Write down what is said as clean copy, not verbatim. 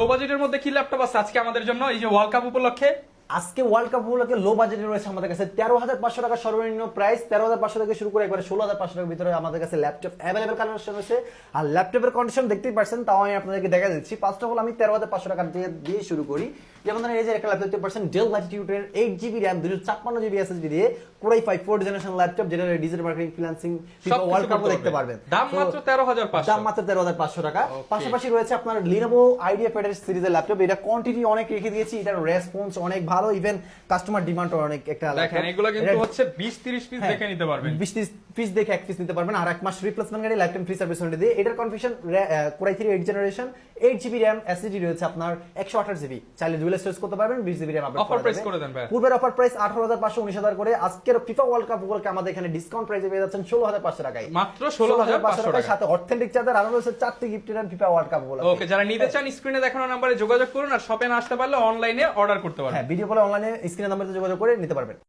লো বাজেটের মধ্যে কি ল্যাপটপ আছে আজকে আমাদের জন্য এই যে ওয়ার্ল্ড কাপ উপলক্ষে? আজকে ওয়ার্ল্ড কাপ উপলক্ষে লো বাজেটে রয়েছে আমাদের কাছে 13,500 টাকা সর্বনিম্ন প্রাইস। 13,500 থেকে শুরু করে একবারে 16,500 টাকার ভিতরে আমাদের কাছে ল্যাপটপ অ্যাভেলেবল কালেকশন রয়েছে। আর ল্যাপটপের কন্ডিশন দেখতেই পারছেন, তাও আমি আপনাদেরকে দেখা দিচ্ছি। ফার্স্ট অফ অল আমি 13,500 টাকা দিয়ে শুরু করি। যেমন ধরেন এই যে একটা ল্যাপটপ দেখতে পাচ্ছেন, ডেল ল্যাটিটিউডের 8GB RAM 256GB SSD দিয়ে কোরাই 5 4th জেনারেশন ল্যাপটপ, যেটা ডিজিটাল মার্কেটিং ফ্রিল্যান্সিং ওয়ার্ল্ড কাপও দেখতে পারবেন। দাম মাত্র 13,500। দাম মাত্র 13,500 টাকা। পাশাপাশি রয়েছে আপনার Lenovo IdeaPad সিরিজের ল্যাপটপ। এটা কোয়ান্টিটি অনেক রেখে দিয়েছি, এটার রেসপন্স অনেক ভালো, ইভেন কাস্টমার ডিমান্ড অনেক। একটা দেখেন এগুলো কিন্তু হচ্ছে 20-30 পিস দেখে নিতে পারবেন, 20-30 পিস দেখে এক পিস নিতে পারবেন। আর এক মাস replacement guarantee, life time free service warranty দিয়ে। এটার configuration core i 3 8th generation, 8GB RAM SSD রয়েছে আপনার 128GB, চাইলে ডুয়াল স্টোরেজ করতে পারবেন, 20GB RAM update offer price করে দেন ভাই। পূর্বের অফার প্রাইস 18,500 19,000 করে। আজকের ফিফা ওয়ার্ল্ড কাপ উপলক্ষে আমাদের এখানে ডিসকাউন্ট প্রাইসে পেয়ে যাচ্ছেন 16,500 টাকায়, মাত্র 16,500 টাকা। সাথে অথেন্টিক চার্জার আরো রয়েছে 4টি গিফট দেন ফিফা ওয়ার্ল্ড কাপ উপলক্ষে। ওকে, যারা নিতে চান স্ক্রিনে দেখানো নম্বরে যোগাযোগ করুন, আর শপে না আসতে পারলে অনলাইনে অর্ডার করতে পারবেন। হ্যাঁ, ভিডিও কলে অনলাইনে স্ক্রিনের নাম্বারে যোগাযোগ করে নিতে পারবেন।